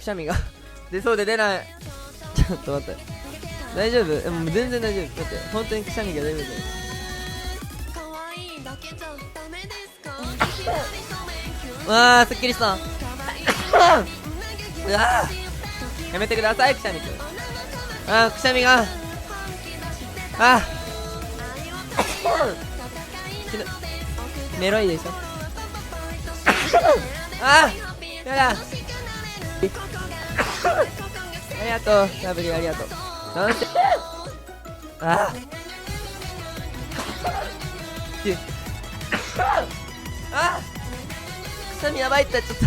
しゃみが出そうで出ない。ちょっと待って、大丈夫？もう全然大丈夫。待って、本当にくしゃみが出るんだよ。わあ、すっきりした。うわー、やめてください、くしゃみくん。あー、くしゃみが。あー、メロいでしょ。あー、やだ。ありがとう、ラブリー、ありがとう。なんて。あー、あー、くしゃみやばいってちょっと。